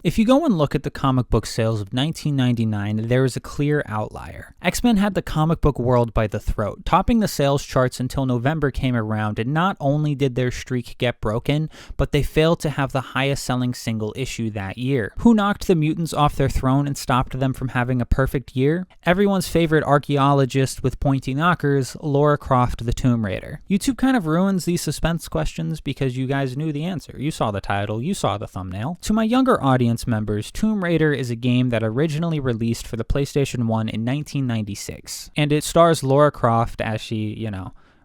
If you go and look at the comic book sales of 1999, there is a clear outlier. X-Men had the comic book world by the throat, topping the sales charts until November came around, and not only did their streak get broken, but they failed to have the highest selling single issue that year. Who knocked the mutants off their throne and stopped them from having a perfect year? Everyone's favorite archaeologist with pointy knockers, Lara Croft the Tomb Raider. YouTube kind of ruins these suspense questions because you guys knew the answer. You saw the title, you saw the thumbnail. To my younger audience members, Tomb Raider is a game that originally released for the PlayStation 1 in 1996, and it stars Lara Croft as she,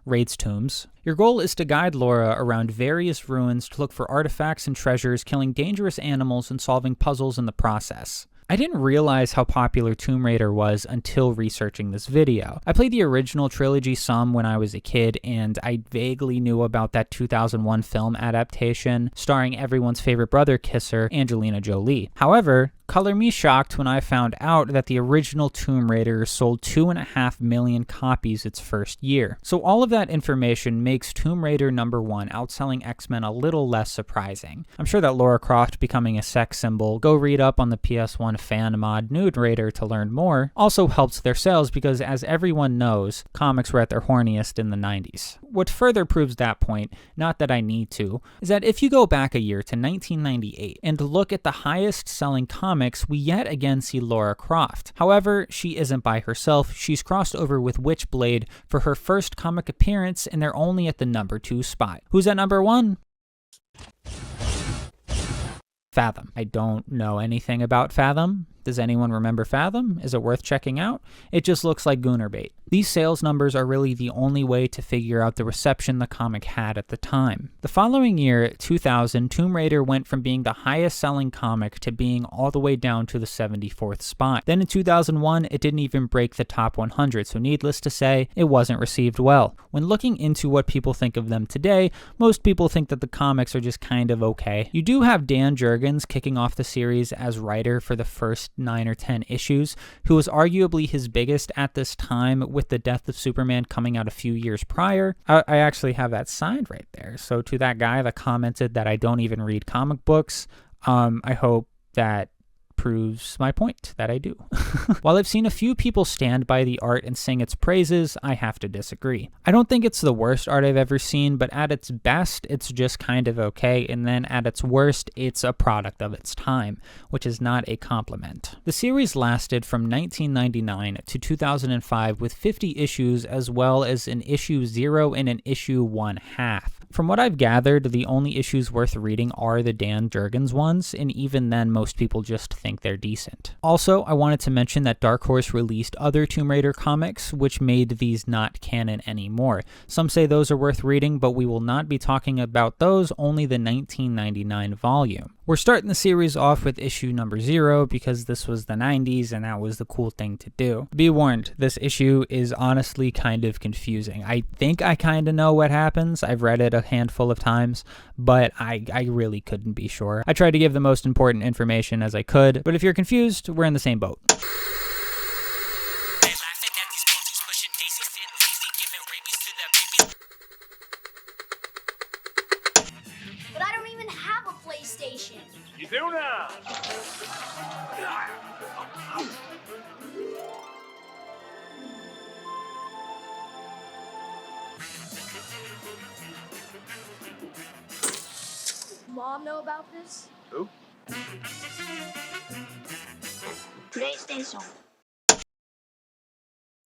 raids tombs. Your goal is to guide Lara around various ruins to look for artifacts and treasures, killing dangerous animals and solving puzzles in the process. I didn't realize how popular Tomb Raider was until researching this video. I played the original trilogy some when I was a kid, and I vaguely knew about that 2001 film adaptation starring everyone's favorite brother kisser, Angelina Jolie. However, color me shocked when I found out that the original Tomb Raider sold 2.5 million copies its first year. So all of that information makes Tomb Raider #1 outselling X-Men a little less surprising. I'm sure that Lara Croft becoming a sex symbol, go read up on the PS1 fan mod Nude Raider to learn more, also helps their sales because, as everyone knows, comics were at their horniest in the 90s. What further proves that point, not that I need to, is that if you go back a year to 1998 and look at the highest selling comics, we yet again see Lara Croft. However, she isn't by herself. She's crossed over with Witchblade for her first comic appearance, and they're only at the #2 spot. Who's at #1? Fathom. I don't know anything about Fathom. Does anyone remember Fathom? Is it worth checking out? It just looks like Gooner bait. These sales numbers are really the only way to figure out the reception the comic had at the time. The following year, 2000, Tomb Raider went from being the highest selling comic to being all the way down to the 74th spot. Then in 2001, it didn't even break the top 100, so needless to say, it wasn't received well. When looking into what people think of them today, most people think that the comics are just kind of okay. You do have Dan Jurgens kicking off the series as writer for the first 9 or 10 issues, who was arguably his biggest at this time, with the death of Superman coming out a few years prior. I actually have that signed right there. So to that guy that commented that I don't even read comic books, I hope that proves my point that I do. While I've seen a few people stand by the art and sing its praises, I have to disagree. I don't think it's the worst art I've ever seen, but at its best, it's just kind of okay, and then at its worst, it's a product of its time, which is not a compliment. The series lasted from 1999 to 2005 with 50 issues, as well as an issue 0 and an issue 1/2. From what I've gathered, the only issues worth reading are the Dan Jurgens ones, and even then most people just think they're decent. Also, I wanted to mention that Dark Horse released other Tomb Raider comics, which made these not canon anymore. Some say those are worth reading, but we will not be talking about those, only the 1999 volume. We're starting the series off with issue number 0 because this was the 90s and that was the cool thing to do. Be warned, this issue is honestly kind of confusing. I think I kind of know what happens. I've read it a handful of times, but I really couldn't be sure. I tried to give the most important information as I could, but if you're confused, we're in the same boat. But I don't even have a PlayStation. You do now. Mom know about this? Who? PlayStation.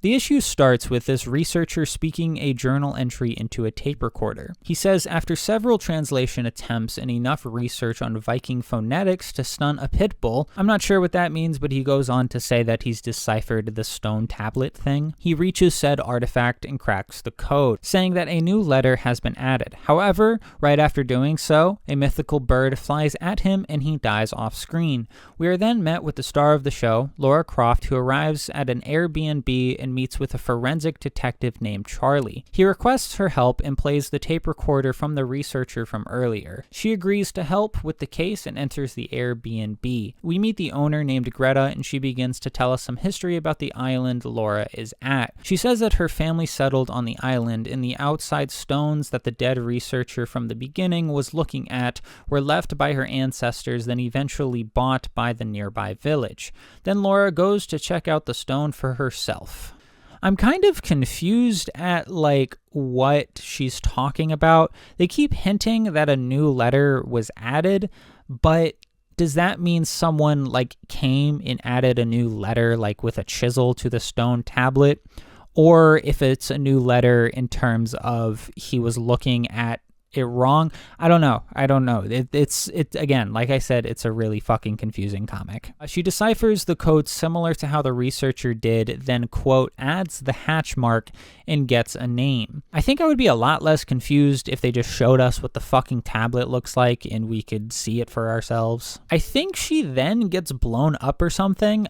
The issue starts with this researcher speaking a journal entry into a tape recorder. He says, after several translation attempts and enough research on Viking phonetics to stun a pit bull, I'm not sure what that means, but he goes on to say that he's deciphered the stone tablet thing. He reaches said artifact and cracks the code, saying that a new letter has been added. However, right after doing so, a mythical bird flies at him and he dies off screen. We are then met with the star of the show, Lara Croft, who arrives at an Airbnb and meets with a forensic detective named Charlie. He requests her help and plays the tape recorder from the researcher from earlier. She agrees to help with the case and enters the Airbnb. We meet the owner named Greta, and she begins to tell us some history about the island Laura is at. She says that her family settled on the island, and the outside stones that the dead researcher from the beginning was looking at were left by her ancestors, then eventually bought by the nearby village. Then Laura goes to check out the stone for herself. I'm kind of confused at, what she's talking about. They keep hinting that a new letter was added, but does that mean someone, came and added a new letter, with a chisel to the stone tablet? Or if it's a new letter in terms of he was looking at it wrong? I don't know. It's again, like I said, it's a really fucking confusing comic. She deciphers the code similar to how the researcher did, then, quote, adds the hatch mark and gets a name. I think I would be a lot less confused if they just showed us what the fucking tablet looks like and we could see it for ourselves. I think she then gets blown up or something.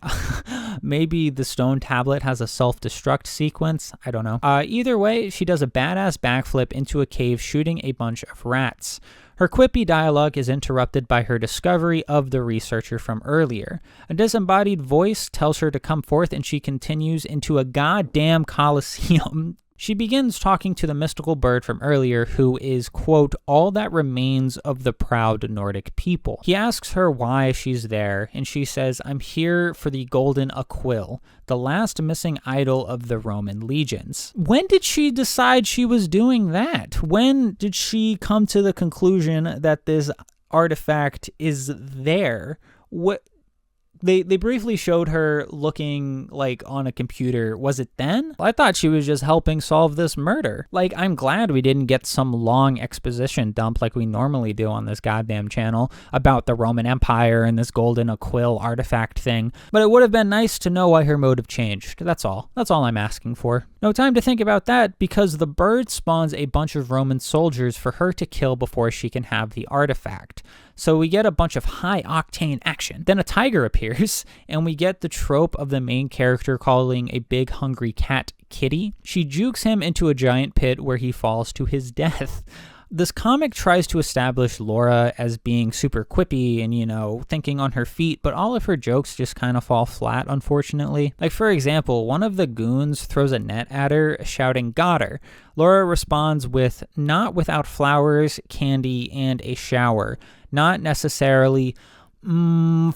Maybe the stone tablet has a self-destruct sequence. I don't know. Either way, she does a badass backflip into a cave shooting a bunch of rats. Her quippy dialogue is interrupted by her discovery of the researcher from earlier. A disembodied voice tells her to come forth, and she continues into a goddamn coliseum. She begins talking to the mystical bird from earlier, who is, quote, all that remains of the proud Nordic people. He asks her why she's there, and she says, I'm here for the golden Aquil, the last missing idol of the Roman legions. When did she decide she was doing that? When did she come to the conclusion that this artifact is there? What? They briefly showed her looking on a computer. Was it then? I thought she was just helping solve this murder. I'm glad we didn't get some long exposition dump like we normally do on this goddamn channel about the Roman Empire and this golden Aquil artifact thing. But it would have been nice to know why her motive changed. That's all. That's all I'm asking for. No time to think about that, because the bird spawns a bunch of Roman soldiers for her to kill before she can have the artifact. So we get a bunch of high-octane action. Then a tiger appears, and we get the trope of the main character calling a big hungry cat Kitty. She jukes him into a giant pit where he falls to his death. This comic tries to establish Laura as being super quippy and, thinking on her feet, but all of her jokes just kind of fall flat, unfortunately. For example, one of the goons throws a net at her, shouting, got her. Laura responds with, not without flowers, candy, and a shower. Not necessarily, in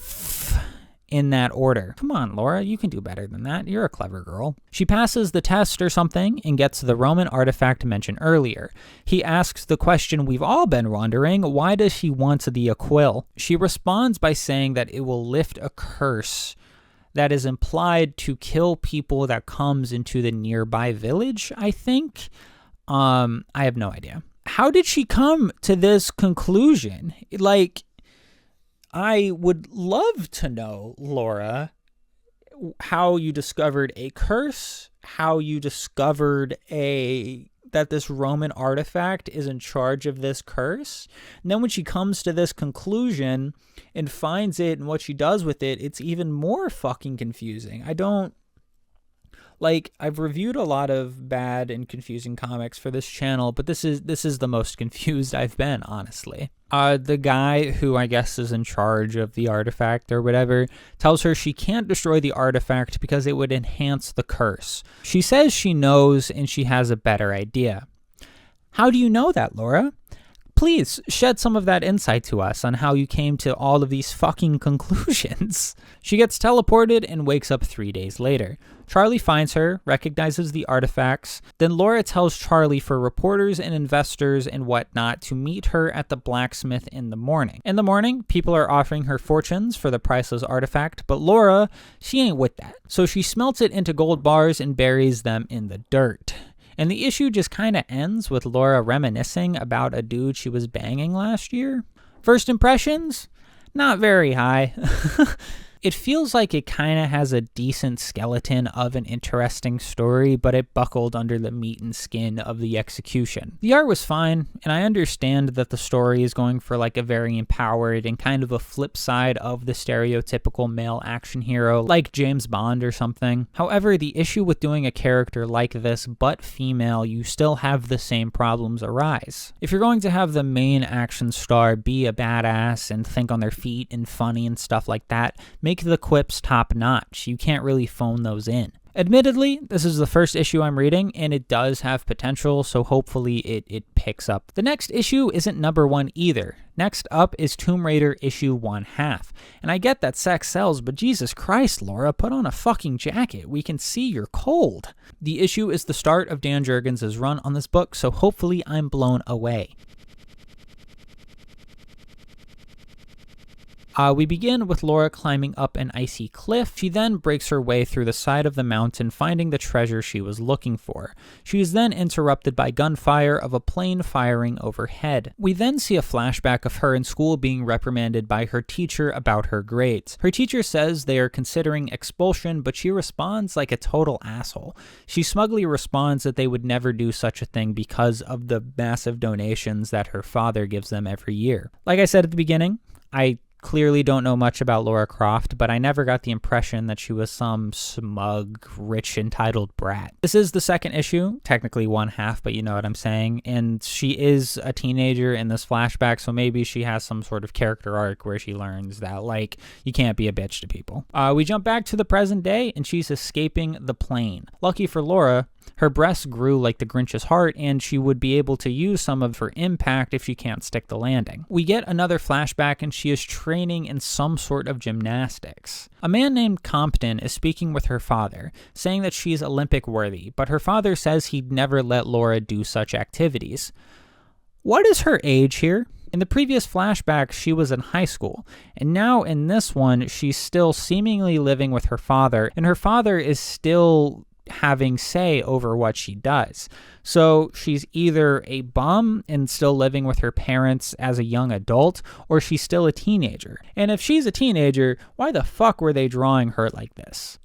that order. Come on, Laura, you can do better than that. You're a clever girl. She passes the test or something and gets the Roman artifact mentioned earlier. He asks the question we've all been wondering, why does she want the Aquil? She responds by saying that it will lift a curse that is implied to kill people that comes into the nearby village, I think. I have no idea. How did she come to this conclusion? I would love to know, Laura, how you discovered a curse, how you discovered that this Roman artifact is in charge of this curse. And then when she comes to this conclusion and finds it and what she does with it, it's even more fucking confusing. I've reviewed a lot of bad and confusing comics for this channel, but this is the most confused I've been, honestly. The guy who I guess is in charge of the artifact or whatever tells her she can't destroy the artifact because it would enhance the curse. She says she knows and she has a better idea. How do you know that, Laura? Please shed some of that insight to us on how you came to all of these fucking conclusions. She gets teleported and wakes up 3 days later. Charlie finds her, recognizes the artifacts. Then Laura tells Charlie for reporters and investors and whatnot to meet her at the blacksmith in the morning. In the morning, people are offering her fortunes for the priceless artifact, but Laura, she ain't with that. So she smelts it into gold bars and buries them in the dirt. And the issue just kind of ends with Laura reminiscing about a dude she was banging last year. First impressions? Not very high. It feels like it kind of has a decent skeleton of an interesting story, but it buckled under the meat and skin of the execution. The art was fine, and I understand that the story is going for like a very empowered and kind of a flip side of the stereotypical male action hero, like James Bond or something. However, the issue with doing a character like this, but female, you still have the same problems arise. If you're going to have the main action star be a badass and think on their feet and funny and stuff like that, make the quips top notch. You can't really phone those in. Admittedly, this is the first issue I'm reading, and it does have potential, so hopefully it picks up. The next issue isn't number 1 either. Next up is Tomb Raider issue 1/2. And I get that sex sells, but Jesus Christ, Laura, put on a fucking jacket. We can see you're cold. The issue is the start of Dan Jurgens' run on this book, so hopefully I'm blown away. We begin with Laura climbing up an icy cliff. She then breaks her way through the side of the mountain, finding the treasure she was looking for. She is then interrupted by gunfire of a plane firing overhead. We then see a flashback of her in school being reprimanded by her teacher about her grades. Her teacher says they are considering expulsion, but she responds like a total asshole. She smugly responds that they would never do such a thing because of the massive donations that her father gives them every year. Like I said at the beginning, I clearly don't know much about Lara Croft, but I never got the impression that she was some smug, rich, entitled brat. This is the second issue, technically 1/2, but you know what I'm saying, and she is a teenager in this flashback, so maybe she has some sort of character arc where she learns that, like, you can't be a bitch to people. We jump back to the present day, and she's escaping the plane. Lucky for Laura, her breasts grew like the Grinch's heart, and she would be able to use some of her impact if she can't stick the landing. We get another flashback, and she is training in some sort of gymnastics. A man named Compton is speaking with her father, saying that she's Olympic worthy, but her father says he'd never let Laura do such activities. What is her age here? In the previous flashback, she was in high school, and now in this one, she's still seemingly living with her father, and her father is still having say over what she does. So she's either a bum and still living with her parents as a young adult, or she's still a teenager. And if she's a teenager, why the fuck were they drawing her like this?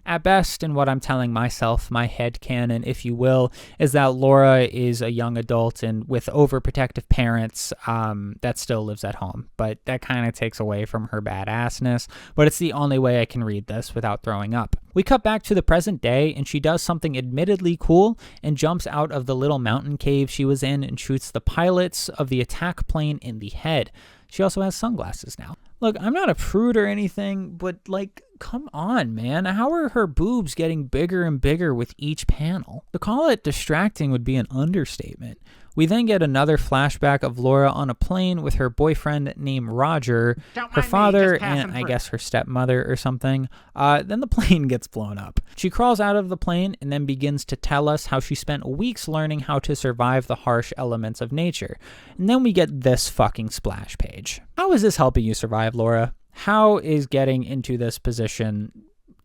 At best, and what I'm telling myself, my headcanon, if you will, is that Laura is a young adult and with overprotective parents that still lives at home. But that kind of takes away from her badassness. But it's the only way I can read this without throwing up. We cut back to the present day, and she does something admittedly cool and jumps out of the little mountain cave she was in and shoots the pilots of the attack plane in the head. She also has sunglasses now. Look, I'm not a prude or anything, but like, come on, man. How are her boobs getting bigger and bigger with each panel? To call it distracting would be an understatement. We then get another flashback of Laura on a plane with her boyfriend named Roger, her father, and I guess her stepmother or something. Then the plane gets blown up. She crawls out of the plane and then begins to tell us how she spent weeks learning how to survive the harsh elements of nature. And then we get this fucking splash page. How is this helping you survive, Laura? How is getting into this position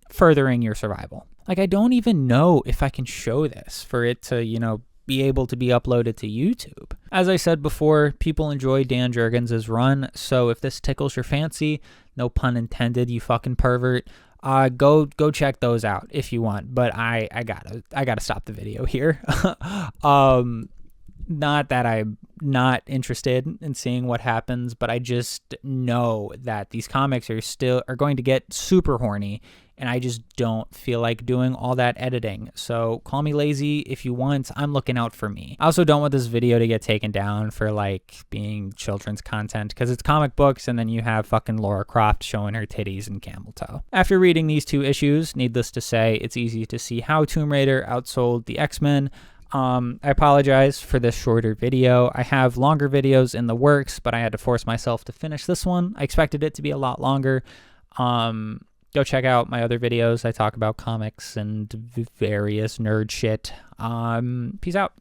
furthering your survival? Like, I don't even know if I can show this for it to, be able to be uploaded to YouTube. As I said before, people enjoy Dan Jurgens' run, so if this tickles your fancy, no pun intended, you fucking pervert, go check those out if you want. But I gotta stop the video here. Not that I'm not interested in seeing what happens, but I just know that these comics are going to get super horny, and I just don't feel like doing all that editing. So call me lazy if you want. I'm looking out for me. I also don't want this video to get taken down for like being children's content, because it's comic books, and then you have fucking Lara Croft showing her titties and camel toe. After reading these 2 issues, needless to say, it's easy to see how Tomb Raider outsold the X-Men. I apologize for this shorter video. I have longer videos in the works, but I had to force myself to finish this one. I expected it to be a lot longer. Go check out my other videos. I talk about comics and various nerd shit. Peace out.